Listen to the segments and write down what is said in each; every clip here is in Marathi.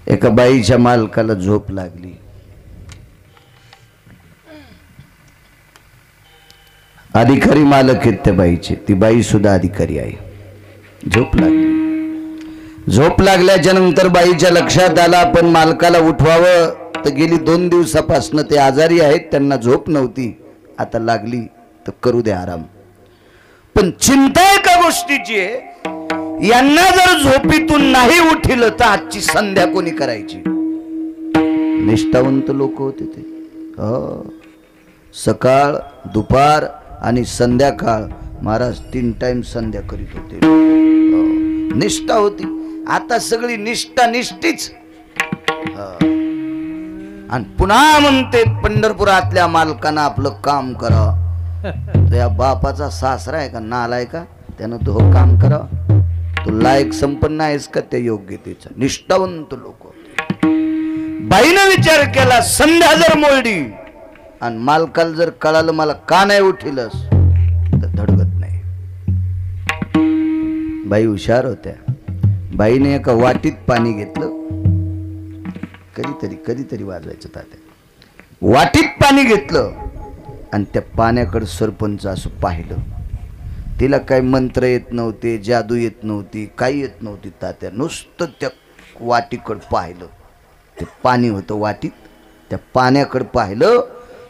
एका बाईच्या मालकाला झोप लागली. अधिकारी मालक आहेत त्या बाईचे. ती बाई सुद्धा अधिकारी आहे. झोप लागली. झोप लागल्याच्या नंतर बाईच्या लक्षात आला आपण मालकाला उठवावं तर गेली 2 दिवसापासून ते आजारी आहेत, त्यांना झोप नव्हती, आता लागली तर करू दे आराम. पण चिंता एका गोष्टीची आहे, यांना जर झोपीतून नाही उठिलं तर आजची संध्या कोणी करायची. निष्ठावंत लोक होते ते. सकाळ दुपार आणि संध्याकाळ महाराज 3 टाइम संध्या करीत होते. निष्ठा होती. आता सगळी निष्ठा निष्ठीच. आणि पुन्हा म्हणते पंढरपुरातल्या मालकांना आपलं काम करा. त्या बापाचा सासरा आहे का नालाय का, त्यानं तो काम करा. तू लायक संपन्न आहेस का त्या योग्यतेचा. निष्ठावंत लोक होते. बाईनं विचार केला संध्या जर मोडली आणि मालकाला जर कळालं मला का नाही उठिलस तर धडगत नाही. बाई हुशार होत्या. बाईने एका वाटीत पाणी घेतलं. कधीतरी वाजवायचं तात्या. वाटीत पाणी घेतलं आणि त्या पाण्याकडे सरपंच असं पाहिलं. तिला काही मंत्र येत नव्हते, जादू येत नव्हती, काही येत नव्हती तात्या. नुसतं त्या वाटीकडे पाहिलं. ते पाणी होतं वाटीत. त्या पाण्याकडे पाहिलं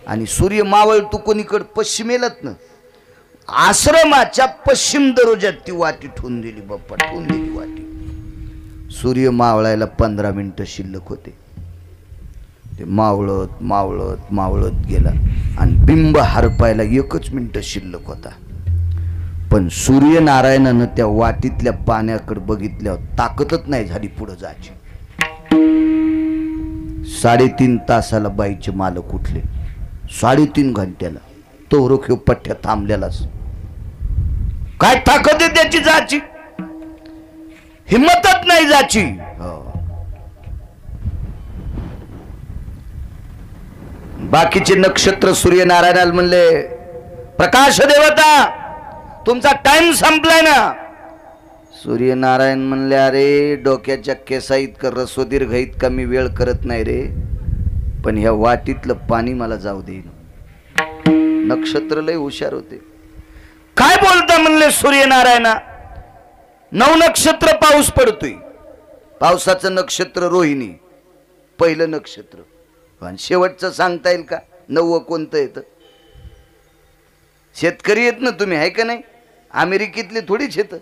आणि सूर्य मावळतो कोणीकडे पश्चिमेलात ना, आश्रमाच्या पश्चिम दरवाज्यात ती वाटी ठेवून दिली. बाप्पा ठेवून दिली वाटी. सूर्य मावळायला 15 मिनिटं शिल्लक होते. ते मावळत मावळत मावळत गेला आणि बिंब हरपायला 1च मिनिट शिल्लक होता. पण सूर्यनारायणानं त्या वाटीतल्या पाण्याकडे बघितल्यावर ताकदच नाही झाली पुढे जायची. 3.5 तासाला बाईचे मालक उठले. 3.5 घंट्याला तो रोख्यो पठ्ठ्या थांबलेलाच. काय ताकद आहे त्याची जाची, हिम्मतच नाही जाची. बाकीचे नक्षत्र सूर्यनारायणाला म्हणले प्रकाश देवता तुमचा टाइम संपलाय ना. सूर्यनारायण म्हणले अरे डोक्याच्या केसा इतकं रसोदीर्घ इतका मी वेळ करत नाही रे, पण ह्या वाटीतलं पाणी मला जाऊ दे. नक्षत्र लय हुशार होते. काय बोलता म्हणले सूर्यनारायणा. 9 नक्षत्र पाऊस पडतोय. पावसाचं नक्षत्र रोहिणी पहिलं नक्षत्र. आणि शेवटचं सांगता येईल का 9 कोणतं येतं. शेतकरी येत ना तुम्ही आहे का नाही. अमेरिकेतले थोडीच येत.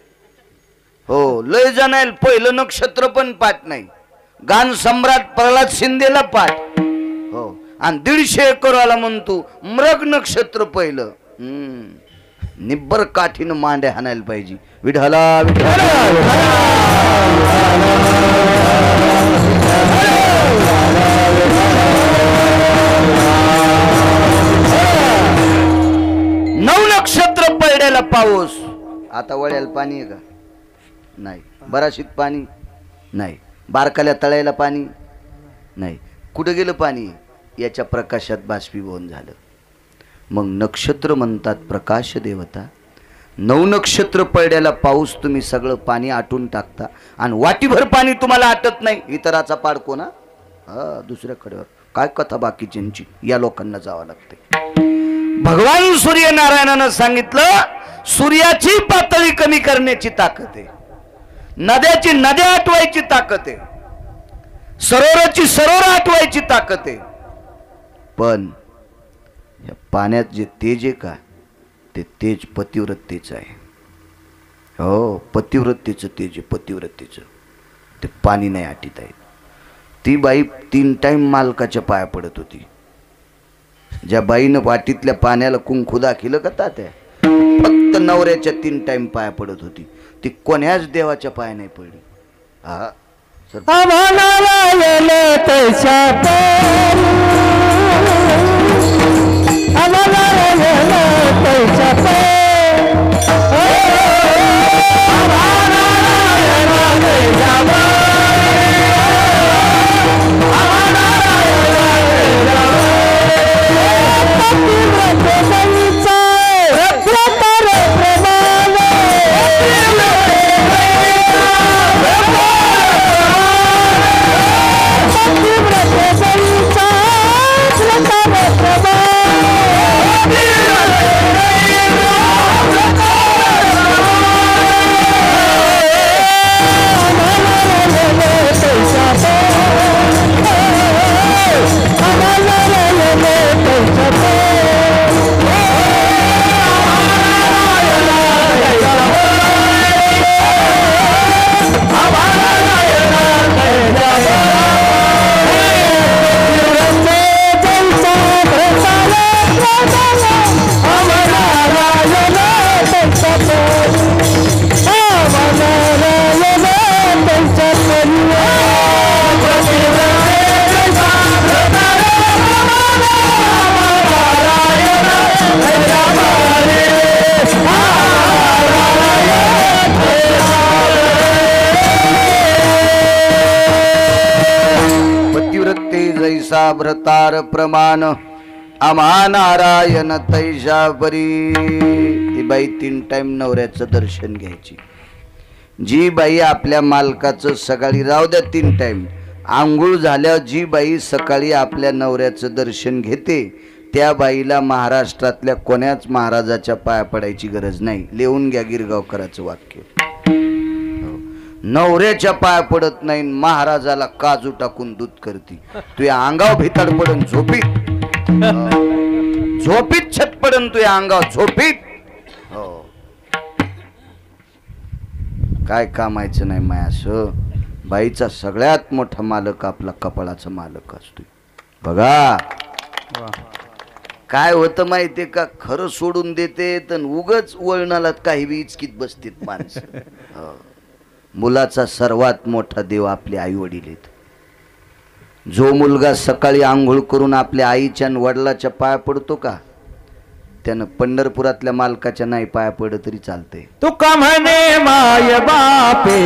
हो लय जण पहिलं नक्षत्र पण पाठ नाही. गान सम्राट प्रल्हाद शिंदेला पाठ. हो आणि 150 एकरवाला म्हणतो मृग नक्षत्र पहिलं. निब्बर काठीनं मांड्या हाणायला पाहिजे. विठ्ठला विठ्ठला 9 नक्षत्र पडलेला पाऊस. आता वळ्याला पाणी आहे का नाही. बराशीत पाणी नाही. बारकाल्या तळ्याला पाणी नाही. कुठं गेलं पाणी. याच्या प्रकाशात बाष्पीभवन झालं. मग नक्षत्र म्हणतात प्रकाश देवता. 9 नक्षत्र पडलेला पाऊस तुम्ही सगळं पाणी आटून टाकता आणि वाटीभर पाणी तुम्हाला आटत नाही. इतराचा पाडको ना. दुसऱ्याकडे काय कथा बाकीच्यांची. या लोकांना जावं लागते. भगवान सूर्यनारायणानं सांगितलं सूर्याची पातळी कमी करण्याची ताकद आहे. नद्याची नद्या आटवायची ताकद आहे. सरोवराची सरोवर आटवायची ताकद आहे. पण या पाण्यात जे तेज आहे का ते तेज पतिव्रतेचं आहे. हो पतिव्रतेचं तेज आहे. पतिव्रतेचं ते पाणी नाही आटीत आहे. ती बाई 3 टाइम मालकाच्या पाया पडत होती. ज्या बाईनं वाटीतल्या पाण्याला कुंकू दाखिलं का तात्या फक्त नवऱ्याच्या 3 टाइम पाया पडत होती. ती कोण्याच देवाच्या पाया नाही पडली. तैसा भ्रतार प्रमाण आम्हा नारायण तैसा बरी. ती बाई 3 टाइम नवऱ्याचं दर्शन घ्यायची. जी बाई आपल्या मालकाचं सकाळी राहू द्या 3 टाइम आंघोळ झाल्यावर जी बाई सकाळी आपल्या नवऱ्याचं दर्शन घेते त्या बाईला महाराष्ट्रातल्या कोण्याच महाराजाच्या पाया पडायची गरज नाही. लिहून घ्या गिरगावकरांचं वाक्य. नवऱ्याच्या पाया पडत नाही महाराजाला काजू टाकून दूध करती. तुझ्या अंगाव भिताड पडून झोपीत झोपीत छत पडून तुझ्या अंगाव झोपीत. हो काय कामायचं नाही मायास. बाईचा सगळ्यात मोठा मालक आपला कपाळाचा मालक असतो. बघा काय होतं माहितीये का, खरं सोडून देते तर उगच वळणाला काही बी इचकीत बसतीत माणसं. मुलाचा सर्वात मोठा देव आपले आई वडील आहेत. जो मुलगा सकाळी आंघोळ करून आपल्या आईच्या आणि वडिलाच्या पाया पडतो का त्यानं पंढरपुरातल्या मालकाच्या नाही पाया पडत तरी चालते. तू का म्हणे माय बापे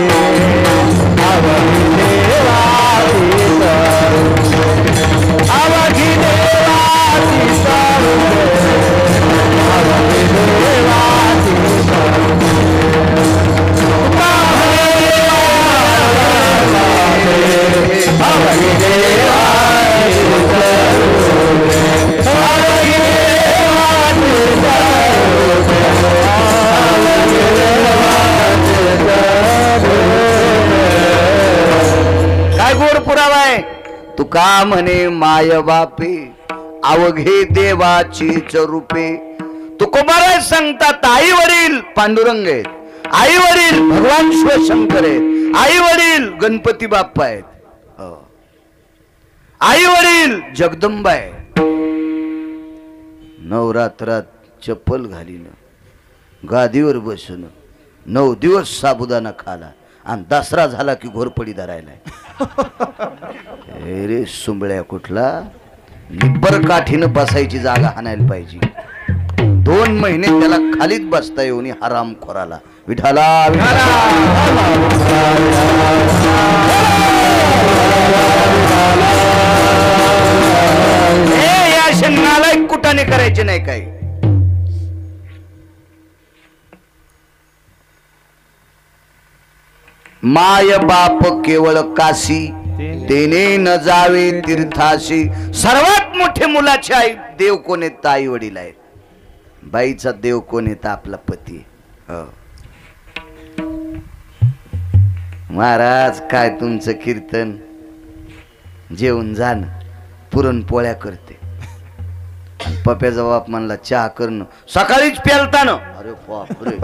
काय गोड पुरावा आहे. तुका म्हणे माय बापे अवघे देवाचीच रूपे. तुकोबारा सांगतात आई वडील पांडुरंग आहेत, आई वडील भगवान शिवशंकर आहेत, आई वडील गणपती बाप्पा आहेत, आई वडील जगदंबा आहे. नवरात्रात चप्पल घालीन गादीवर बसून 9 दिवस साबुदाणा खाला आणि दसरा झाला की घोरपडी धरायला. रे सुंबळ्या कुठला निब्बर काठीनं बसायची जागा हाणायला पाहिजे. 2 महिने त्याला खालीच बसता येऊन हराम खोराला. विठाला या शनाला कुटाने करायचे नाही काही. माय बाप केवळ काशी तेने न जावे तीर्थाशी. सर्वात मोठे मुलाचे आई देव कोण आहेत? आई वडील आहेत. बाईचा देव कोण येत? आपला पती. महाराज काय तुमचं कीर्तन, जेवून जाण पुरणपोळ्या करते. पप्याचा बाप म्हणला चहा करणं सकाळीच प्यालता ना. अरे बापरे.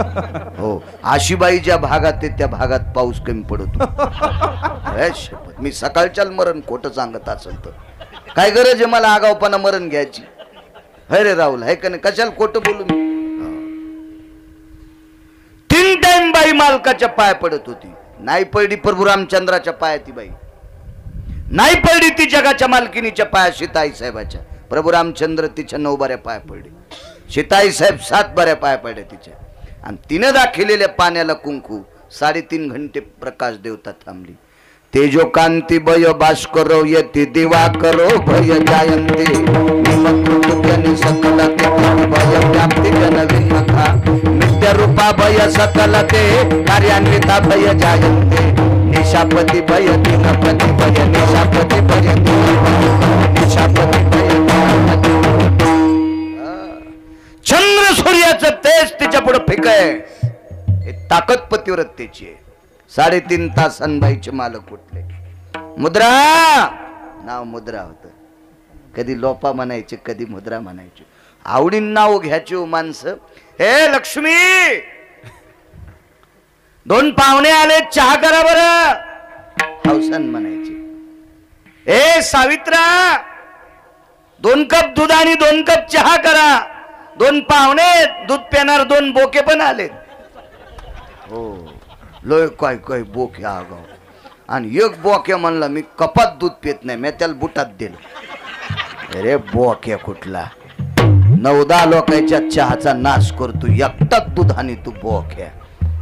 हो आशीबाई ज्या भागात आहे त्या भागात पाऊस कमी पडतो. मी सकाळच्या मरण खोटं सांगत असेल तर काय गरज आहे मला आगावपणा मरण घ्यायची. अरे राहुल है का नाही, कशाला खोटं बोलू मी. 3 टाइम बाई मालकाच्या पाया पडत होती. नाही पडली प्रभू रामचंद्राच्या पाया ती बाई, नाही पडली ती जगाच्या मालकिनीच्या पाया सीताई साहेबाच्या. प्रभू रामचंद्र तिच्या 9 बाऱ्या पाया पडले, सीताई साहेब 7 बाऱ्या पाया पडल्या तिच्या. आणि तिनं दाखिलेल्या पाण्याला कुंकू 3.5 घंटे प्रकाश देवता थांबली. तेजो कांती भय भास्कर यती दिवाकरो भय जायंते सकल भय व्याप्ती नवीन नखा नित्य रूपा भय सकल ते कार्यान्विता भय जायंते निशापती भय दिनपती भय निशापती भय निशापती भय. चंद्र सूर्याचं तेज तिच्या पुढे फेक आहे. हे ताकद पतिव्रतेची आहे. 3.5 तास अनबाईचे मालक उठले. मुद्रा नाव मुद्रा होत. कधी लोपा म्हणायचे कधी मुद्रा म्हणायचे. आवडीन नाव घ्यायचे माणसं. हे लक्ष्मी 2 पाहुणे आले चहा करा बरं हौसन म्हणायचे. ए सावित्रा 2 कप दूध आणि 2 कप चहा करा. 2 पाहुणे दूध पिणार 2 बोके पण आले. हो लोय काय काय बोके आगाव. आणि एक बोक्या म्हणला मी कपात दूध पित नाही, मी त्याला बुटात दिलं. अरे बोक्या कुठला 9-10 लोकांच्या चहाचा नाश करतो एकटाच दूध आणि तू बोक्या.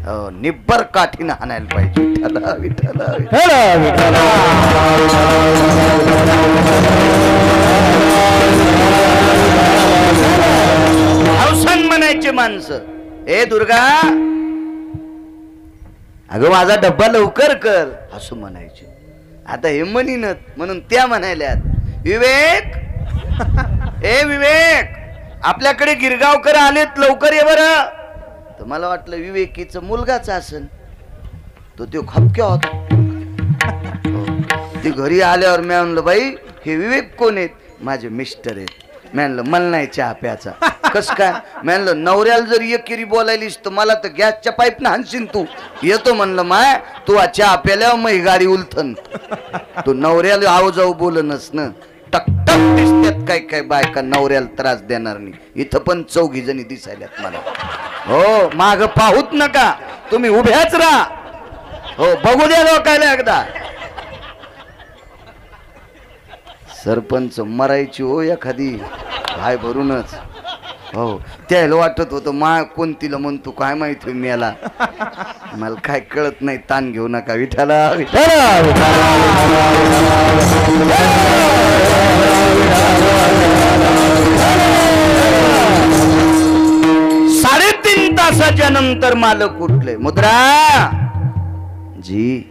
हो, निब्बर काठीनं हाणायला पाहिजे. विठ्ठला विठ्ठला अवसान म्हणायचे माणसं, ए दुर्गा अगं माझा डब्बा लवकर कर असं म्हणायचे. आता हे म्हणीनच म्हणून त्या म्हणायल्यात, विवेक ए विवेक आपल्याकडे गिरगावकर आलेत, लवकर ये बरं. तर मला वाटलं विवेकीचं मुलगाच असन, तो खपक्या होता. ती घरी आल्यावर मी म्हणलं, बाई हे विवेक कोण आहेत? माझे मिस्टर आहेत. मी म्हणलं मला नाही चहा प्याचा. कस काय? मी म्हणलं नवऱ्याला जर एकेरी बोलायलीस तर मला तर गॅसच्या पाईपनं हाणशील तू. येतो म्हणलं माय, तू चहा प्याल्यावर मग गाडी उलथन. तू नवऱ्याला आव जाऊ बोलनच ना. टकटक दिसत्यात काय काय बायका, नवऱ्याला त्रास देणार नाही. इथं पण 4 जणी दिसायल्यात मला. हो माग पाहूच नका, तुम्ही उभ्याच राहा. हो बघू द्या लोकायला एकदा. सरपंच मरायची हो एखादी हाय भरूनच. हो त्याला वाटत होतं मा कोणतीला म्हणतो काय माहिती मेला. मला काय कळत नाही, ताण घेऊ नका. विठ्ठला विठ्ठला 3.5 तासाच्या नंतर मालक उठले. मुद्रा जी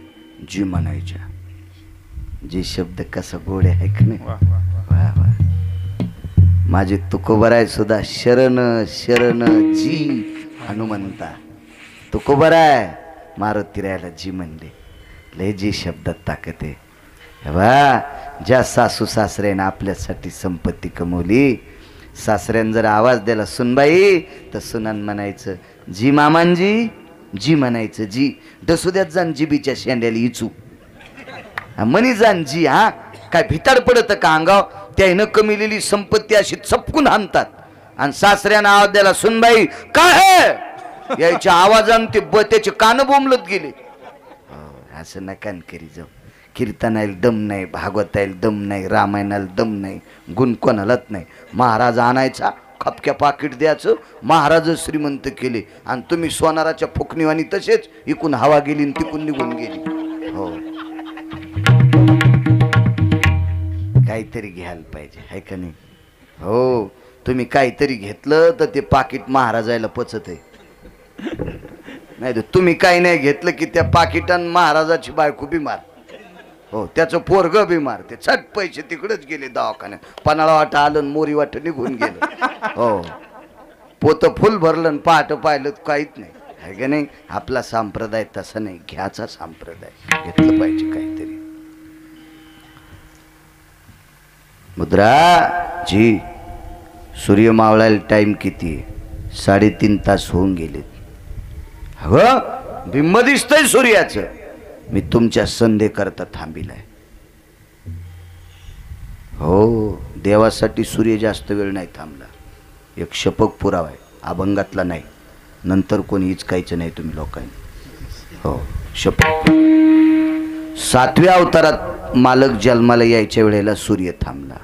जी म्हणायच्या. जी शब्द कसा गोड आहे का नाही. वा वा. माझे तुकोबराय सुद्धा शरण शरण जी हनुमंता. तुकोबराय मारुती रायाला जी म्हणले. लय जी शब्दात ताकद आहे. वा ज्या सासू सासऱ्याने आपल्यासाठी संपत्ती कमवली, सासऱ्यानं जर आवाज दिला सुनबाई तर सुनान म्हणायचं जी मामांजी. जी म्हणायचं जी. डसुद्यात जाण जिबीच्या शेंड्याला इचू मनी जाण जी. हा काय भिताड पडत का अंगाव. त्यानं कमिलेली संपत्ती अशी चपकून आणतात. आणि सासऱ्यानं आवाज द्याला सुनबाई काय आहे याच्या आवाजानं ते त्याचे कान बोंबलत गेले. असं नकान करी जाऊ. कीर्तनाला दम नाही, भागवताला दम नाही, रामायणाला दम नाही, गुण कोणालाच नाही. महाराज आणायचा, खपक्या पाकिट द्यायचं, महाराज श्रीमंत केले. आणि तुम्ही सोनाराच्या फुकणीवानी तसेच इकून हवा गेली आणि तिकून निघून गेली. हो काहीतरी घ्यायला पाहिजे आहे का नाही. हो तुम्ही काहीतरी घेतलं तर ते पाकिट महाराजाला पचत आहे. नाही तर तुम्ही काही नाही घेतलं की त्या पाकिटान महाराजाची बायको बिमार. हो त्याचं पोरग बिमार. ते चट पैसे तिकडेच गेले दवाखान्यात. पन्हाळा वाटा आलं, मोरी वाट निघून गेलं. हो पोत फुल भरलं, पहाट पाहिलं काहीच नाही आहे का नाही. आपला संप्रदाय तसा नाही, घ्याचा संप्रदाय. घेतलं पाहिजे काहीतरी. मुद्रा जी सूर्य मावळायला टाइम किती आहे? 3.5 तास होऊन गेलेत. अगं बिंब दिसतंय सूर्याचं. मी तुमच्या संधे करता थांबिलाय. हो देवासाठी सूर्य जास्त वेळ नाही थांबला. एक शपक पुरावा आहे, अभंगातला नाही. नंतर कोणी हिचकायचं नाही तुम्ही लोकांनी. हो शपथ. 7व्या अवतारात मालक जन्माला यायच्या वेळेला सूर्य थांबला.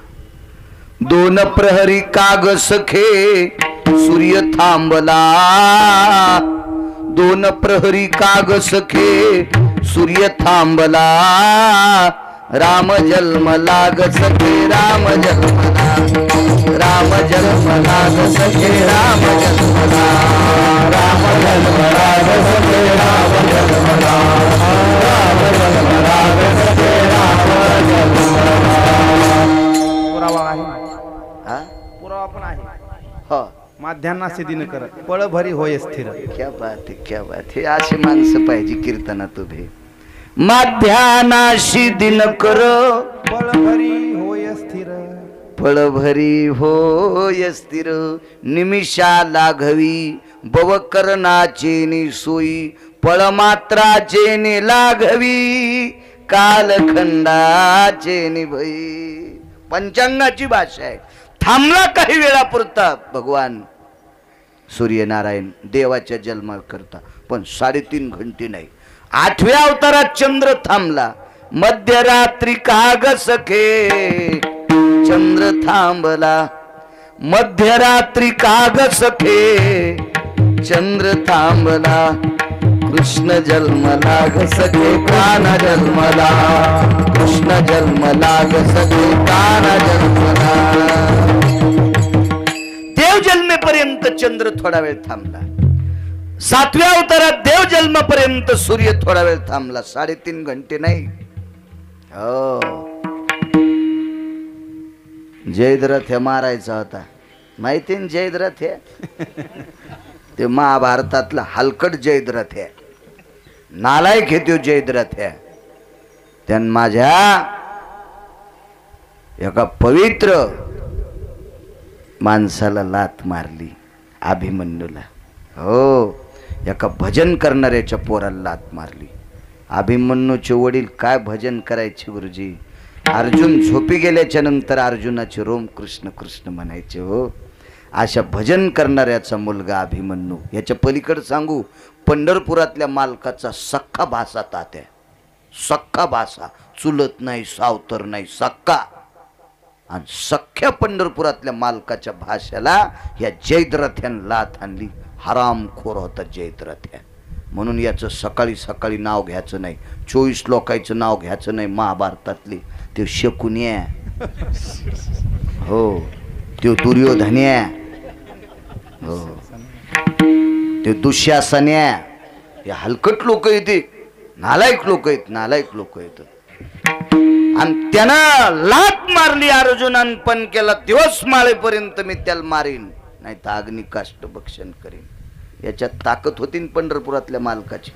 2 प्रहरी काग सखे सूर्य थांबला. 2 प्रहरी काग सखे सूर्य थांबला. राम जन्मला ग सखे राम जन्मला. राम जन्मला ग सखे राम जन्मला. राम जन्मला ग सखे राम जन्मला. राम जन्मला ग सखे राम जन्मला. पुरावा आहे. हा पुरावा पण आहे. हो माध्यान्नासी दिन कर पळ भरी होय स्थिर. क्या बात है क्या बात है. अशी माणसं पाहिजे कीर्तनात उभे. माध्यानाशी दिन कर पळ भरी होय स्थिर. फळभरी होय स्थिर. निमिषाला घवी भवकरणाचे निसोई. पळ मात्राचे ने लाघवी कालखंडाचे निभई. पंचांगाची भाषा आहे. थांबला काही वेळापुरता भगवान सूर्यनारायण देवाच्या जन्मा करता, पण 3.5 घंटे नाही. 8व्या अवतारात चंद्र थांबला. मध्यरात्री काग सखे चंद्र थांबला. मध्यरात्री काग सखे चंद्र थांबला. कृष्ण जन्मला ग सखे काना जन्मला, कृष्ण जन्मला ग सखे काना जन्मला. देव जन्मेपर्यंत चंद्र थोडा वेळ थांबला. 7व्या अवतारात देव जन्मापर्यंत सूर्य थोडा वेळ थांबला. 3.5 घंटे नाही. हो, जयद्रथ हे मारायचा होता. माहिती ना जयद्रथ हे? ते महाभारतातला हलकट जयद्रथ आहे. नालायक हे तो जयद्रथ आहे. त्यान माझ्या एका पवित्र माणसाला लात मारली, अभिमन्यूला. हो, एका भजन करणाऱ्याच्या पोराला लात मारली. अभिमन्यूचे वडील काय भजन करायचे गुरुजी. अर्जुन झोपी गेल्याच्या नंतर अर्जुनाचे रोम कृष्ण कृष्ण म्हणायचे. हो, अशा भजन करणाऱ्याचा मुलगा अभिमन्यू. याच्या पलीकडे सांगू, पंढरपुरातल्या मालकाचा सख्खा भासा तात्या. सख्खा भासा, चुलत नाही, सावतर नाही, सख्खा. आणि सख्ख्या पंढरपुरातल्या मालकाच्या भाषेला या जयद्रथ्यानं लाथ आणली. हरामखोर होता जयद्रथ्या. म्हणून याचं सकाळी सकाळी नाव घ्यायचं नाही. 24 लोकांचं नाव घ्यायचं नाही. महाभारतातले ते शकुन्या, हो, तो दुर्योधन्या, हो, ते दुःशासन्या. हे हलकट लोक येते, नालायक लोक आहेत, नालायक लोक आहेत. आणि त्यानं लात मारली अर्जुनान, पण केला दिवस माळेपर्यंत मी त्याला मारीन, नाही तर अग्नी काष्ट भक्षण करीन. याच्यात ताकद होती पंढरपुरातल्या मालकाची.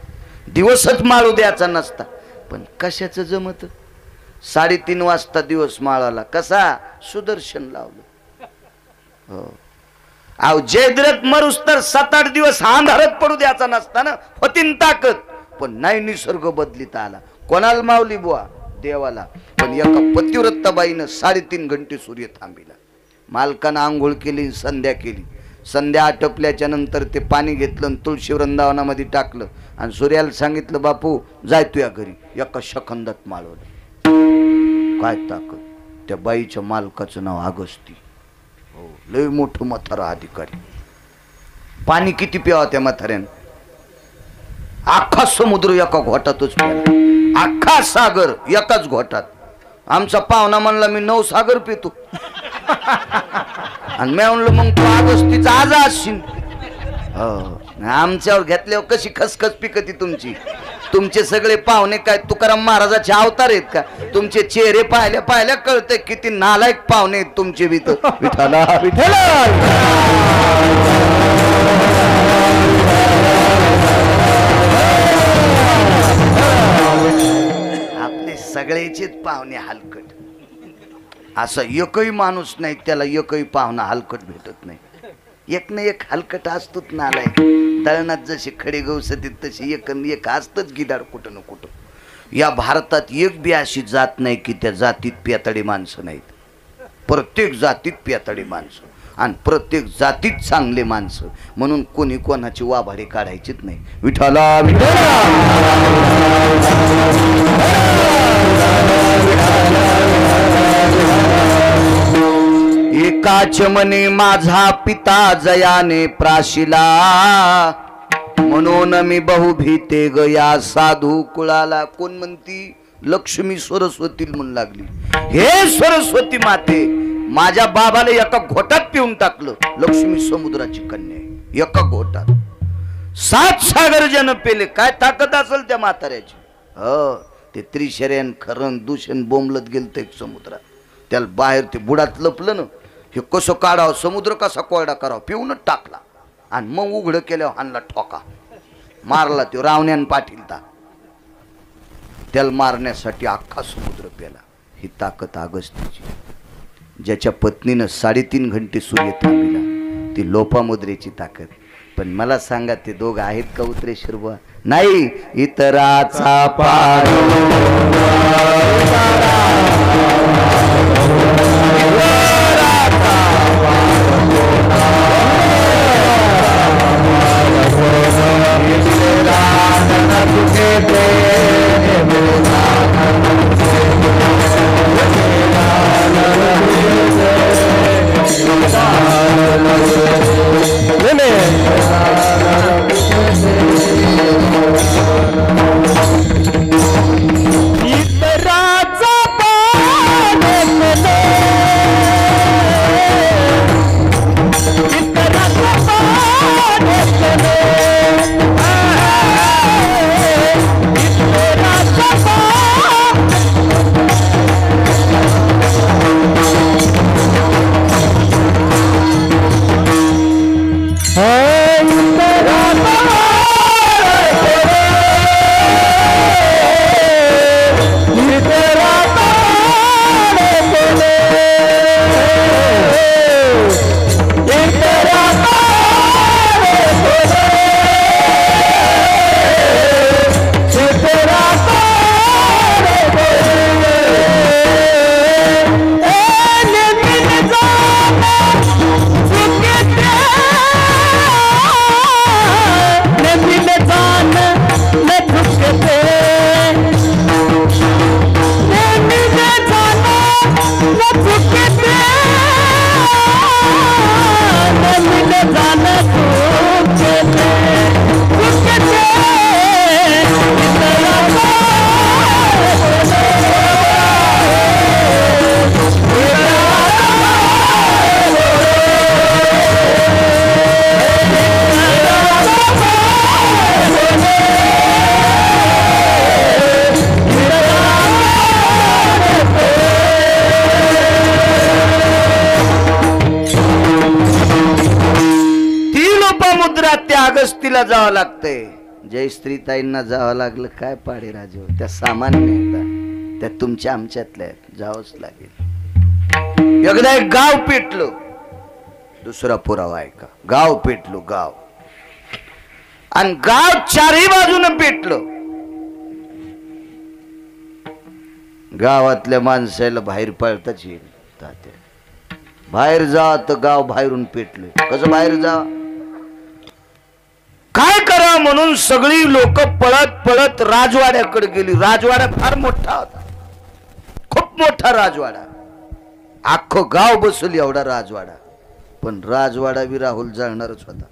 दिवसच माळू द्यायचा नसता, पण कशाचं जमत. 3:30 वाजता दिवस माळाला. कसा? सुदर्शन लावलं. हो, अहो जयद्रथ मरुस तर 7-8 दिवस अंधारात पडू द्यायचा नसता ना. होतीन ताकद, पण नाही. निसर्ग बदलित आला. कोणाला मावली बुवा? देवाला. पण एका पतिव्रताबाईनं 3.5 घंटे सूर्य थांबिला. मालकानं आंघोळ केली, संध्या केली. संध्या आटपल्याच्या नंतर ते पाणी घेतलं आणि तुळशी वृंदावनामध्ये टाकलं आणि सूर्याला सांगितलं, बापू जाय तुया घरी. एका सेकंदात माळवलं. काय ताकद. त्या बाईच्या मालकाचं नाव अगस्ती. हो, लय मोठं म्हातारा अधिकारी. पाणी किती प्यावा त्या म्हाताऱ्यानं? अख्खा समुद्र एका घोटातच प्याला. अख्खा सागर एकाच घोटात. आमचा पाहुणा म्हणला मी 9 सागर पितो. आणि मी म्हणलं मग तू अगस्तीचा आज असशील. हो, आमच्यावर घेतल्यावर कशी खसखस पिकती तुमची. तुमचे सगळे पाहुणे काय तुकाराम महाराजाचे अवतार आहेत का? तुमचे चेहरे पाहिल्या पाहिल्या कळते किती नालायक पाहुणे आहेत तुमचे. विठ्ठला विठ्ठला. आपले सगळेचेच पाहुणे हलकट. असा एकही माणूस नाही त्याला एकही पाहुणा हलकट भेटत नाही. एक ना एक हलकट असतोच नालायक. दळणात जशी खडे गवसतीत तशी एक असतच गिदाड कुठं ना कुठं. या भारतात एक बी अशी जात नाही की त्या जातीत पेताडे माणसं नाहीत. प्रत्येक जातीत पेताडे माणसं आणि प्रत्येक जातीत चांगले माणसं. म्हणून कोणी कोणाची वाभाडे काढायचीच नाही. विठ्ठला विठ्ठला. एकाच मने माझा पिता जयाने प्राशिला, म्हणून मी बहु भीते गया साधू कुळाला. कोण म्हणती? लक्ष्मी सरस्वती म्हणून लागली. हे सरस्वती माते, माझ्या बाबाला एका घोटात पिऊन टाकलं. लक्ष्मी समुद्राची कन्या आहे. एका घोटात 7 सागर जन पेले. काय ताकद असेल त्या म्हाताऱ्याची. हो, ते त्रिशर्यन खरण दूषण बोंबलत गेलं ते समुद्रात. त्याला बाहेर ते बुडात लपलं ना. हे कसं काढावं, समुद्र कसा कोरडा करावा, पिऊनच टाकला. आणि मग उघड केल्यावर हाणला ठोका. मारला तो रावण्यान पाटीलता. त्याला मारण्यासाठी अख्खा समुद्र पेला. ही ताकद अगस्तीची. ज्याच्या पत्नीनं 3.5 घंटे सूर्य थांबिला, ती लोपामुद्रेची ताकद. पण मला सांगा, ते दोघं आहेत का उतरेश्वर बुवा? नाही. इतराचा पार जयश्रीला जावं लागतंय. जयश्रीताईंना जावं लागलं काय पाडे राजू, त्या सामान्य आहेत, त्या तुमच्या आमच्यातल्या आहेत, जावंच लागेल. एकदा एक गाव पेटलं. दुसरा पुरावा आहे का, गाव पेटलो गाव, आणि गाव चारही बाजूनं पेटलं. गावातल्या माणसाला बाहेर पळताच येईल. तात्या बाहेर जा, तर गाव बाहेरून पेटले. कसं बाहेर जा, काय करा म्हणून सगळी लोक पळत पळत राजवाड्याकडे गेली. राजवाडा फार मोठा होता, खूप मोठा राजवाडा, अख्खं गाव बसवली एवढा राजवाडा. पण राजवाडा बी राहुल जाणणारच होता.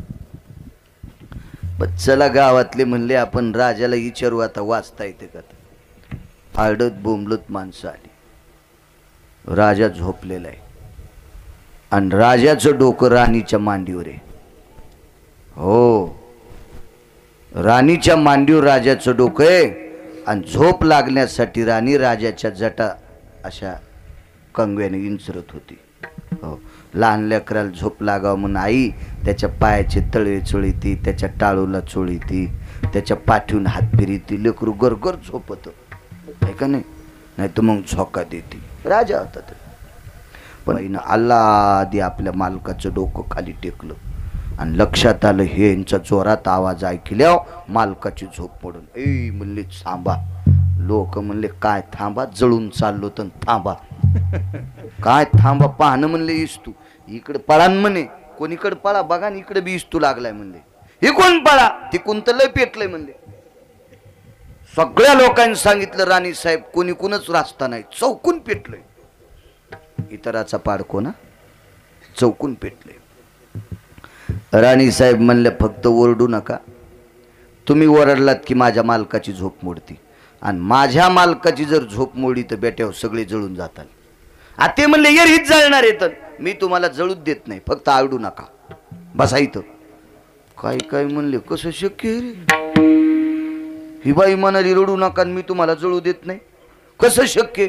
पण चला गावातले म्हणले आपण राजाला विचारू, आता वाचता येते का. आरडत बोंबलत माणसं आली. राजा झोपलेला आहे आणि राजाचं डोकं राणीच्या मांडीवर आहे. हो, राणीच्या मांडीवर राजाचं डोकं आहे आणि झोप लागण्यासाठी राणी राजाच्या जटा अशा कंगव्याने इंचरत होती. हो, लहान लेकराला झोप लागावं म्हणून आई त्याच्या पायाचे तळे चोळीती, त्याच्या टाळूला चोळीती, त्याच्या पाठीवून हात फिरीती. लेकरू गरगर झोपत आहे का नाही, नाही तर मग झोका देते. राजा होता ते. पण अल्ला आधी आपल्या मालकाचं डोकं खाली टेकलं आणि लक्षात आलं हे यांचा जोरात आवाज ऐकल्यावर मालकाची झोप पडून ए म्हणले थांबा. लोक म्हणले काय थांबा, जळून चाललो तर थांबा. काय थांबा, पाहणं म्हणले इस्तू इकडे पळा म्हणे, कोणीकडे पळा बघा, इकडे बी इस्तू लागलाय म्हणले. हे कोण पळा, ते कोणतं लय पेटलंय म्हणले. सगळ्या लोकांनी सांगितलं राणी साहेब कोणी कोणच रास्ता नाही, चौकून पेटलंय. इतराचा पाडको ना, चौकून पेटलंय. राणी साहेब म्हणले फक्त ओरडू नका, तुम्ही ओरडलात की माझ्या मालकाची झोप मोडती, आणि माझ्या मालकाची जर झोप मोडली तर बेट्यावर सगळे जळून जातात. आ ते म्हणले येर हीच जळणार येतं, मी तुम्हाला जळूच देत नाही, फक्त आरडू नका, बसा इथं. काय काय म्हणले कसं शक्य आहे रे, ही बाई म्हणाली रडू नका मी तुम्हाला जळू देत नाही, कसं शक्य.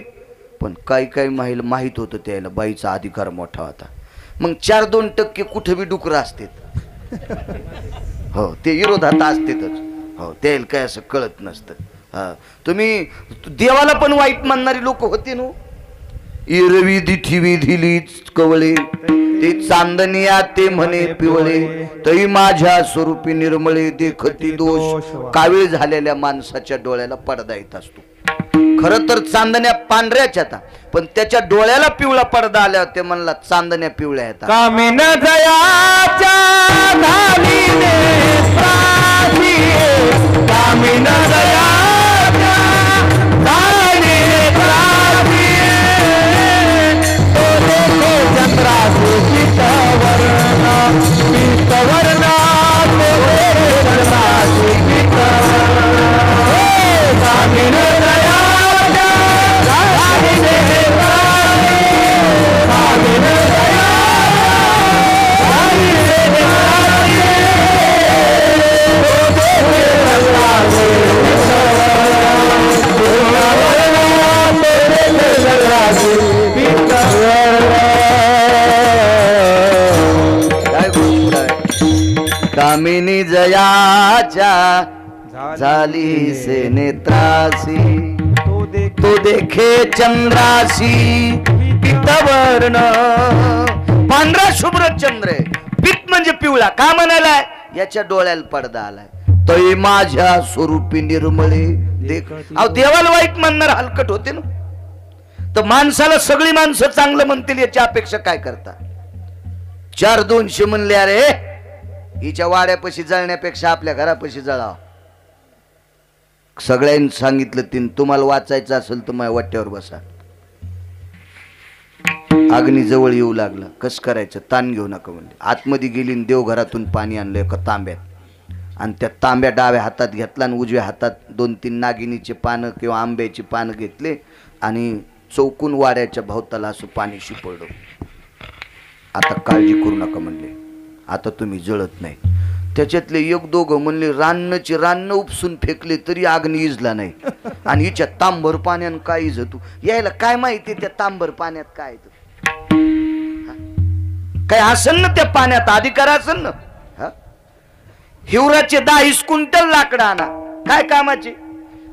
पण काही काही माहीत होतं त्याला बाईचा अधिकार मोठा होता. मग 4-2% कुठे बी डुकरं असतात. हो, ते विरोधात असतातच. हो, त्याला काय असं कळत नसतं. हा, तुम्ही देवाला पण वाईट मानणारी लोक होते ना. इरवी दिठी विधिलीच कवळे, ते चांदनिया ते म्हणे पिवळे, तरी माझ्या स्वरूपी निर्मळे देखती दोष. कावीळ झालेल्या माणसाच्या डोळ्याला पडदा येत असतो. खरं तर चांदण्या पांढऱ्याच आता, पण त्याच्या डोळ्याला पिवळा पडदा आल्यावर ते म्हणला चांदण्या पिवळ्या येतात. कामिन जयाच्या झाली नेत्रासी, कामिन जयाच्या झाली नेत्रासी, तो देखो चंद्रासी पीतवर्ण, पीतवर्ण तो चंद्रासी पीतवर्ण. कामिन जयाच्या झाली नेत्रासी, कामिन कामिनी जयाच्या झाली से नेत्रासी, तो देखे चंद्रासी पीतवर्ण. पांढरा शुभ्र चंद्र आहे, पीत म्हणजे पिवळा. का म्हणालाय, याच्या डोळ्याला पडदा आलाय. तै माझ्या स्वरूपी निर्मळे देख. अहो देवाला वाईट म्हणणार हलकट होते ना, तर माणसाला सगळी माणसं चांगलं म्हणतील याची अपेक्षा काय करता. 4-200 म्हणले अरे हिच्या वाड्यापाशी जळण्यापेक्षा आपल्या घरापाशी जळाव. सगळ्यांनी सांगितलं तीन, तुम्हाला वाचायचं असेल तर माझ्या वाट्यावर बसा. अग्नी जवळ येऊ लागला, कस करायचं, ताण घेऊ नका म्हणले. आतमध्ये गेली, देवघरातून पाणी आणलं एका तांब्यात, आणि त्या तांब्या डाव्या हातात घेतला आणि उजव्या हातात 2-3 नागिनीचे पानं किंवा आंब्याची पानं घेतले आणि चौकून वाड्याच्या भोवताला असं पाणी शिपडलं. आता काळजी करू नका म्हणले, आता तुम्ही जळत नाही. त्याच्यातले 1-2 म्हणले रान्नचे रान्न उपसून फेकले तरी अग्नी इजला नाही, आणि हिच्या तांबर पाण्यानं काय इजतू यायला काय माहिती. त्या तांबर पाण्यात काय काय असेल ना, त्या पाण्यात अधिकार असेल ना. हिवराचे 10 क्विंटल लाकडं आणा, काय कामाचे?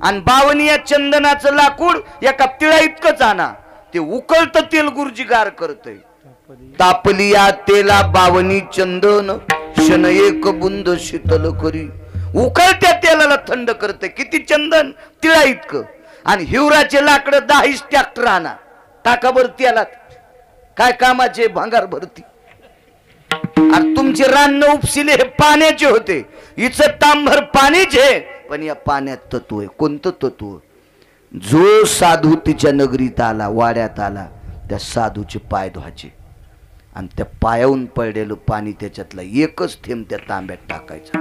आणि बावनिया चंदनाचं लाकूड एका तिळा इतकंच आणा, ते उकळतं तेल गुरुजीगार करतय. तापलिया तेला बावनी चंदन, शन एक बुंद शीतल करी. उकळत्या तेलाला थंड करते. किती चंदन? तिळा इतकं. आणि हिवराचे लाकडं 10 ट्रॅक्टर आणा, टाका बर तेलात, काय कामाचे? भांगार भरती. आणि तुमचे रान उपसिले हे पाण्याचे होते, हिचं तांभर पाणीचे. पण या पाण्यात तत्व आहे. कोणतं तत्व? जो साधू तिच्या नगरीत आला, वाड्यात आला, त्या साधूचे पाय धुवायचे आणि त्या पायाहून पडलेलं पाणी त्याच्यातला एकच थेंब त्या तांब्यात टाकायचा.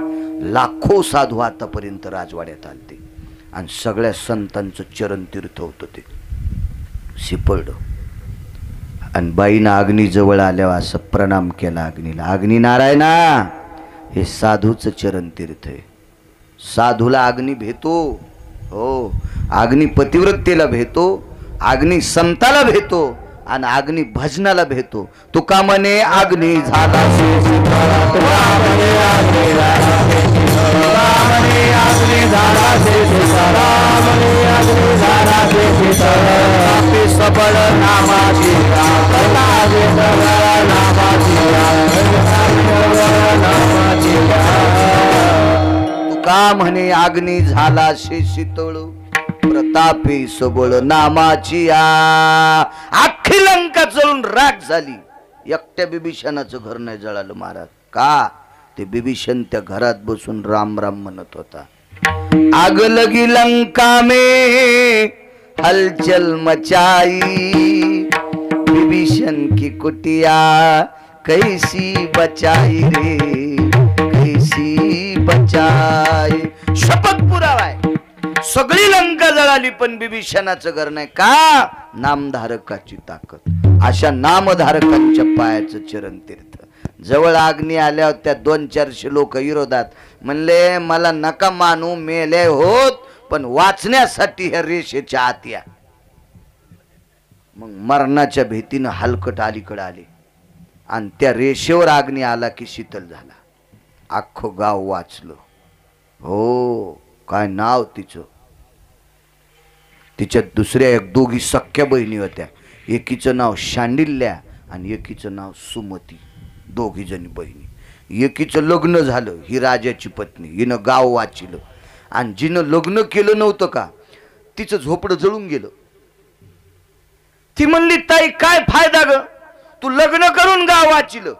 लाखो साधू आतापर्यंत राजवाड्यात आलते आणि सगळ्या संतांचं चरण तीर्थ होतं ते शिपळलं. आणि बाईनं अग्नीजवळ आल्यावर असं प्रणाम केला अग्नीला. अग्नी नारायणा, हे साधूचं चरण तीर्थ आहे. साधूला अग्नी भेटो, हो, अग्नी पतिव्रतेला भेटो, अग्नी संताला भेटो आणि अग्नी भजनाला भेटो. तुका म्हणे अग्नी झाला सबळ नामाची तुका म्हणे अग्नी झाला शे शीतळ, प्रतापी सबळ नामाची. अख्खी लंका जळून राख झाली, एकट्या बिभीषणाचं घर नाही जळालं महाराज. का? ते बिभीषण त्या घरात बसून राम राम म्हणत होता. आग लगी लंका में हलचल मचाई, विभीषण की कुटिया कैसी बचाई रे, कैसी बचाई. शपथ पुरावा आहे, सगळी लंका जळाली पण बिभीषणाचं घर नाही. का? नामधारकाची ताकद. अशा नामधारकांच्या पायाचं चरण तीर्थ. जवळ अग्नी आल्यावर त्या 200-400 लोक विरोधात म्हणले, मला नका मानू, मेले होत पण वाचण्यासाठी ह्या रेषेच्या आत या. मग मरणाच्या भीतीनं हलकट अलीकडे आले आणि त्या रेषेवर अग्नी आला की शीतल झाला. अख्खं गाव वाचलं. हो, काय नाव तिचं? तिच्या दुसऱ्या 1-2 सख्या बहिणी होत्या. एकीचं नाव शांडिल्या आणि एकीचं नाव सुमती. 2 जणी बहिणी. एकीचं लग्न झालं, ही राजाची पत्नी, हिनं गाव वाचिलं. आणि जिनं लग्न केलं नव्हतं का, तिचं झोपडं जळून गेलं. ती म्हणली, ताई काय फायदा ग, तू लग्न करून गाव वाचिलं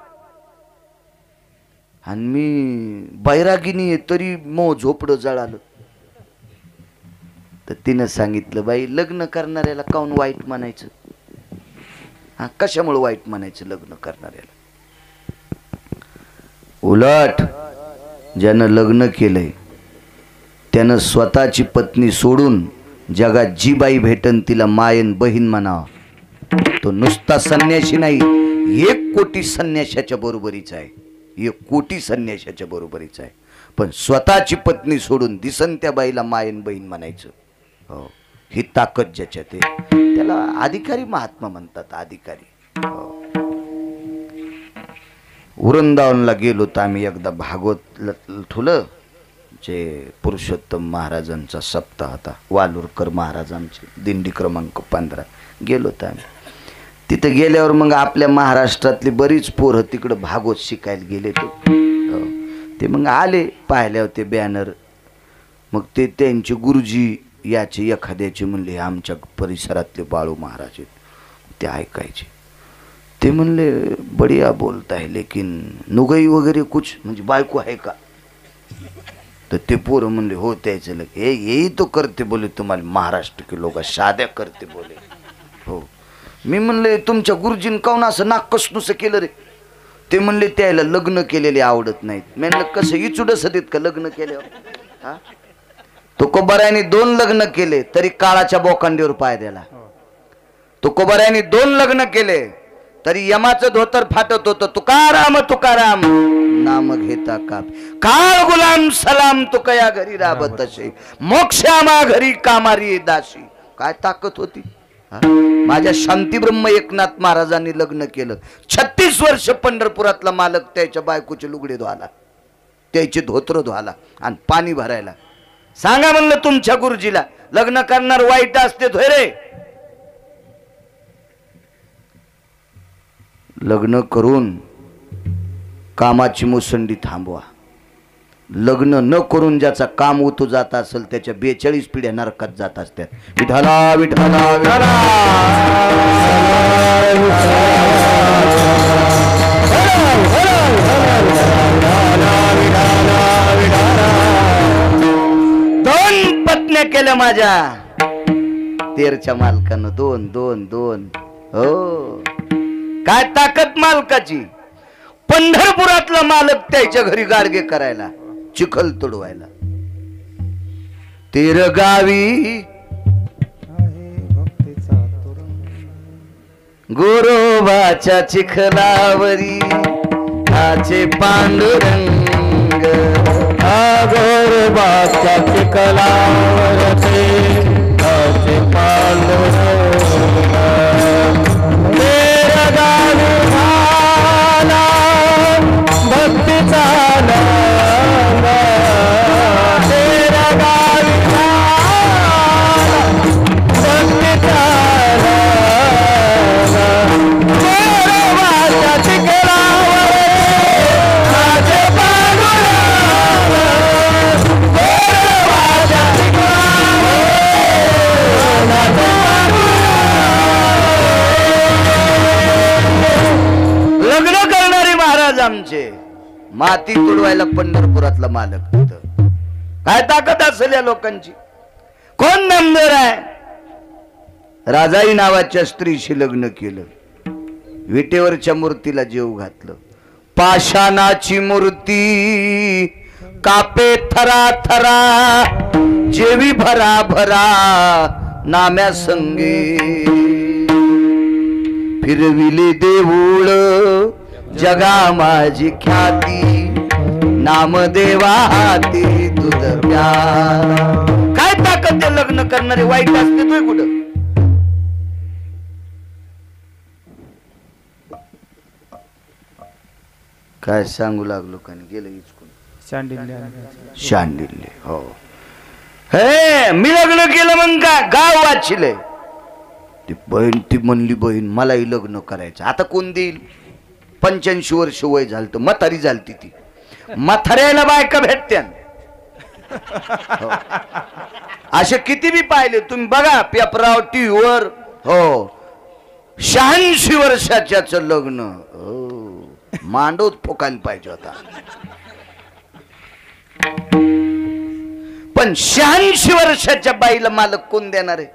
आणि मी बैरागिनी आहे तरी मो झोपडं जळालं. तर तिनं सांगितलं, बाई लग्न करणाऱ्याला काऊन वाईट म्हणायचं? हा, कशामुळे वाईट म्हणायचं लग्न करणाऱ्याला? उलट ज्यानं लग्न केलंय त्यानं स्वतःची पत्नी सोडून जगात जी बाई भेटन तिला मायन बहीण म्हणावं. तो नुसता संन्याशी नाही, 1 कोटी संन्याशाच्या बरोबरीचा आहे. 1 कोटी संन्याशाच्या बरोबरीचा आहे. पण स्वतःची पत्नी सोडून दिसन त्या बाईला मायन बहीण म्हणायचं. हो, ही ताकद ज्याच्यात आहे त्याला अधिकारी महात्मा म्हणतात. अधिकारी. हो. वृंदावनला गेलो तर आम्ही एकदा भागवत ठुलं, जे पुरुषोत्तम महाराजांचा सप्ताह होता, वालुरकर महाराजांचे दिंडी क्रमांक 15. गेलो तर आम्ही तिथे गेल्यावर मग आपल्या महाराष्ट्रातली बरीच पोरं तिकडं भागवत शिकायला गेले. ते मग आले, पाहिल्यावर ते बॅनर. मग ते त्यांचे गुरुजी याचे एखाद्याचे म्हणले, आमच्या परिसरातले बाळू महाराज आहेत, ते ऐकायचे. ते म्हणले, बढिया बोलता है लेकिन नुगई वगैरे कुछ, म्हणजे बायको आहे का? तर ते पोरं म्हणले, हो त्याचं लग हे यही तो करते बोले, तुम्हाला महाराष्ट्र के लोक शाद्या करते बोले. हो. मी म्हणले, तुमच्या गुरुजीन काऊन असं नाकसनुसं केलं रे? ते म्हणले, त्याला लग्न केलेले आवडत नाहीत. मी म्हणलं, कसं इचुडस देत का लग्न केल्यावर? हा, तुकोबारायाने 2 लग्न केले तरी काळाच्या बोकांडीवर पाय द्याला. तुकोबारायाने 2 लग्न केले तरी यमाचं धोतर फाटत होतं. तुकाराम तुकाराम नाम घेता काप, काळ गुलाम सलाम तुकया घरी राबत असे, मोक्षामा घरी कामारी दासी. काय ताकद होती. माझ्या शांतीब्रह्म एकनाथ महाराजांनी लग्न केलं. 36 वर्ष पंढरपुरातला मालक त्याच्या बायकोचे लुगडे धुवाला. त्याचे धोत्र धुवायला आणि पाणी भरायला. सांगा म्हणलं तुमच्या गुरुजीला, लग्न करणार वाईट असते थोय रे? लग्न करून कामाची मुसंडी थांबवा. लग्न न करून ज्याचा काम उतू जात असेल त्याच्या 42 पिढ्या नरकात जात असतात. विठाला विठाला विठाला. दोन पत्न्या केल्या माझ्या तेरच्या मालकानं. दोन दोन दोन. हो, काय ताकद मालकाची. पंढरपुरातला मालक त्याच्या घरी गाडगे करायला, चिखल तुडवायला. तेर गावी गोरोबाच्या चिखलावरी आचे पांडुरंग. गोरोबाच्या चिखलावरती आचे पांडुरंग. तेरा गावी झाला भक्तीचा रंग. तेरा गावी झाला भक्तीचा रंग. गोरोबाच्या चिखलावर आचे पांडुरंग. गोरोबाच्या चिखलावर आचे पांडुरंग. लग्न करणारे महाराज आमचे माती तुडवायला पंढरपुरातला मालक तिथं. काय ताकद असेल या लोकांची. कोण नामदार आहे? राजाई नावाच्या स्त्रीशी लग्न केलं, विटेवरच्या मूर्तीला जीव घातलं. पाषाणाची मूर्ती कापे थरा थरा, जेवी भरा भरा नाम्या संगे. फिरविले देऊळ जगा माझी ख्याती, नामदेवा हाती दुर्व्या. काय ताकद आहे लग्न करणारे वाईट असते तोय कुठं? काय सांगू लागलो का गेलं इचकून. शांडिल्य. हो, हे मी लग्न केलं मग का गाव वाचिले. ती बहीण ती म्हणली, बहीण मलाही लग्न करायचं. आता कोण देईल? 85 वर्ष वय झालं तर म्हातारी झालती ती. म्हाताऱ्याला बायका भेटत्यान. हो. असे किती बी पाहिले तुम्ही बघा पेपराव टीव्हीवर. हो, 86 वर्षाच्याच लग्न. हो, मांडवत फोकायला पाहिजे होता. पण 86 वर्षाच्या बाईला मालक कोण देणार आहे?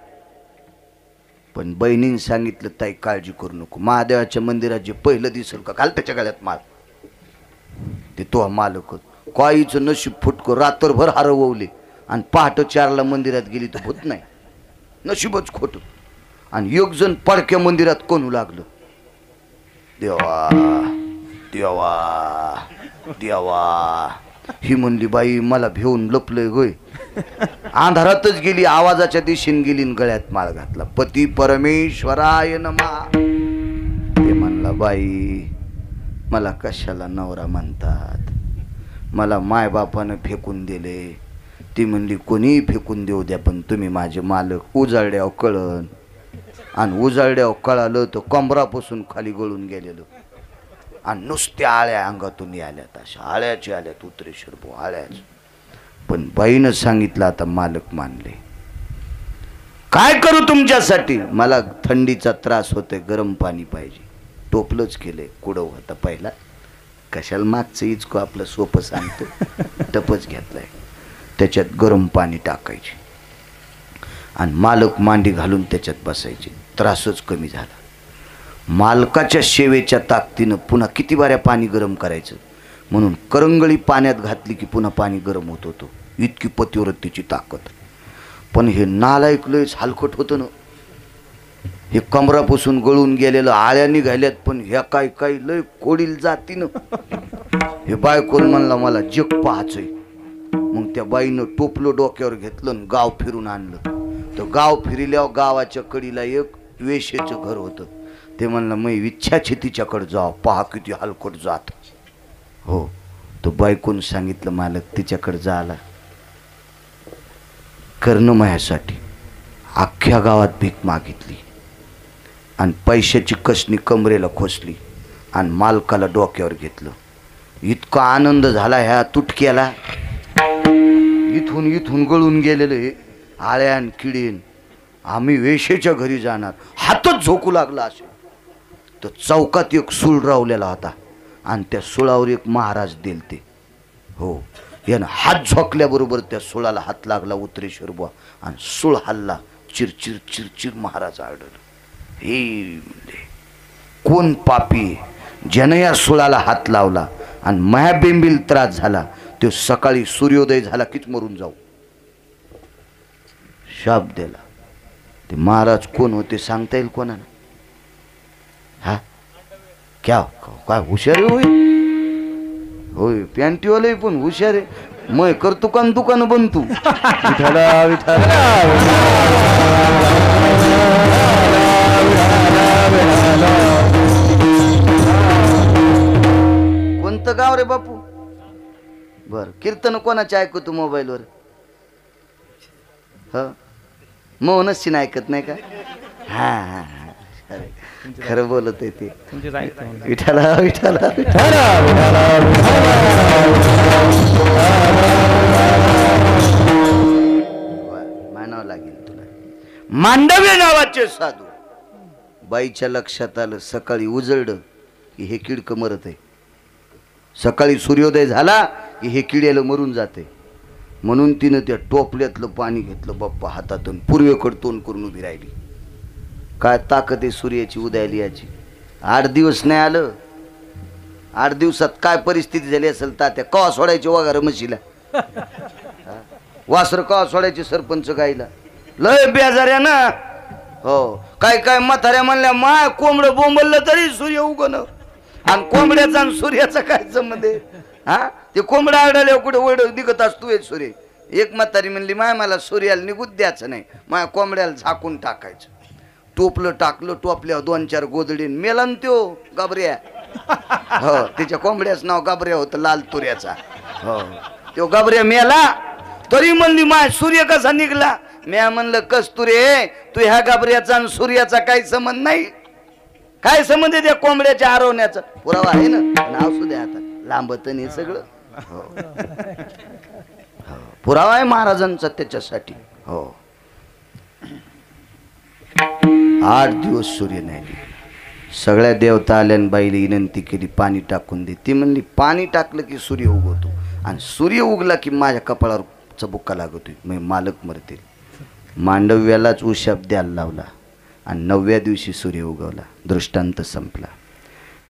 पण बहिणीने सांगितलं, ताई काळजी करू नको, महादेवाच्या मंदिरात जे पहिलं दिसेल का घाल त्याच्या गळ्यात माल, ते तो मालक. काहीचं नशीब फुटको, रात्रभर हरवले आणि पहाटे 4ला मंदिरात गेली तर होत नाही. नशीबच खोट. आणि एक जण पडक्या मंदिरात कोणू लागलं. देवा देवा देवा. ही म्हणली, बाई मला भेऊन लपलंय गोय. अंधारातच गेली, आवाजाच्या दिशेने गेली, गळ्यात माळ घातला. पती परमेश्वराय नमा. ते म्हणला, बाई मला कशाला नवरा म्हणतात, मला मायबापानं फेकून दिले. ती म्हणली, कोणी फेकून देऊ द्या, पण तुम्ही माझे मालक. उजाळड्याव कळन. आणि उजाळड्याव कळालं तर कमरापासून खाली गळून गेलेलं आणि नुसत्या आळ्या अंगातून आल्यात. अशा आळ्याची आल्यात, उतरेश्वर भाऊ आळ्याच. पण बाईनं सांगितलं, आता मालक मानले. काय करू तुमच्यासाठी? मला थंडीचा त्रास होतोय, गरम पाणी पाहिजे. टोपलंच केलंय. कुडव होता पहिला, कशाला मागचं इचको आपलं सोपं सांगतो. टपच घेतलाय, त्याच्यात गरम पाणी टाकायचे आणि मालक मांडी घालून त्याच्यात बसायचे. त्रासच कमी झाला. मालकाच्या सेवेच्या ताकदीनं पुन्हा किती बाऱ्या पाणी गरम करायचं म्हणून करंगळी पाण्यात घातली की पुन्हा पाणी गरम होत होतं. इतकी पतिव्रतेची ताकद. पण हे नालायक लयच हलकट होतं ना. हे कमरापासून गळून गेलेलं, आळ्या निघाल्यात, पण ह्या काय काय लय कोडील जातीनं. हे बायकोन म्हणला, मला जग पाहायचंय. मग त्या बाईनं टोपलं डोक्यावर घेतलं आणि गाव फिरून आणलं. तर गाव फिरल्यावर गावाच्या कडीला एक वेश्येचं घर होतं. ते म्हणलं, मी इच्छाची तिच्याकडे जाव, पहा किती हलकट जात. हो, तो बायकोन सांगितलं मालक तिच्याकडे जायला कर्ण माझ्यासाठी अख्ख्या गावात भीक मागितली आणि पैशाची कसणी कमरेला खोसली आणि मालकाला डोक्यावर घेतलं. इतका आनंद झाला ह्या तुटक्याला, इथून इथून गळून गेलेलं हे आळ्यान किडीन. आम्ही वेशेच्या घरी जाणार, हातच झोकू लागला असे. तर चौकात एक सूळ रावलेला होता आणि त्या सुळावर एक महाराज दिलते. हो, यानं हात झोकल्याबरोबर त्या सुळाला हात लागला उतरेश्वर बुवा आणि सूळ हल्ला. चिरचिर चिरचिर महाराज आढळलं. हे म्हणजे कोण पापी ज्यानं या सुळाला हात लावला आणि मायाबेंबील त्रास झाला, तो सकाळी सूर्योदय झाला कीच मरून जाऊ. शाप दिला. ते महाराज कोण होते सांगता येईल कोणाला? हा क्या काय हुशार आहे होय. होय पॅन्टीवाले पण हुशार आहे. मग करतो का दुकान बनतो. विठाला विठाला कोणतं गाव रे बापू? बर कीर्तन कोणाचे ऐकतो मोबाईलवर? ह मोहनच ऐकत नाही का? हा हा हा खरं बोलत आहे ते. तुमचे ऐकतो विठाला विठाला मानावं लागेल तुला. मांडव्य नावाचे साधू. बाईच्या लक्षात आलं सकाळी उजळलं की हे किडक मरत आहे. सकाळी सूर्योदय झाला की हे किड्याला मरून जाते. म्हणून तिनं त्या टोपल्यातलं पाणी घेतलं बाप्पा हातातून, पूर्वेकडे तोंड करून उभी राहिली. काय ताकद आहे सूर्याची उदयाली याची. 8 दिवस नाही आलं. 8 दिवसात काय परिस्थिती झाली असेल तात्या. कवा सोडायचे वगार म्हशीला, वासर कवा सोडायचे सरपंच गाईला. लय बेजाऱ्या ना. हो काय काय म्हाताऱ्या म्हणल्या माय कोंबडं बोंबललं तरी सूर्य उगन. आणि कोंबड्याचा आणि सूर्याचा काय संबंध आहे? हा ते कोंबडा आढळल्यावर कुठे ओढ दिगत असतो सूर्य. एक म्हातारी म्हणली माय मला सूर्याला निघूच द्यायचं नाही, माया कोंबड्याला झाकून टाकायचं. टोपलं टाकलं, टोपल्यावर 2-4 गोदडीन मेला न त्यो गाबऱ्या. हो त्याच्या कोंबड्याचं नाव गाबऱ्या होतं, लाल तुऱ्याचा. हो त्यो गाबऱ्या मेला तरी म्हणली माय सूर्य कसा निघला. म्या म्हणलं कस्तुरे तू ह्या गाबऱ्याचा आणि सूर्याचा काही संबंध नाही. काय संबंध आहे त्या कोंबड्याच्या हरवण्याचा? पुरावा आहे ना, नाव सुद्धा आता लांबत नाही सगळं. हो पुरावा आहे महाराजांचा त्याच्यासाठी. हो 8 दिवस सूर्य नाही. सगळ्या देवता आल्यान बाईला विनंती केली पाणी टाकून दे. ती म्हणली पाणी टाकलं की सूर्य उगवतो आणि सूर्य उगला की माझ्या कपाळावर चबुक्का लागतोय, मग मालक मरतील. मांडव्यालाच उशाप द्यायला लावला आणि 9व्या दिवशी सूर्य उगवला. दृष्टांत संपला.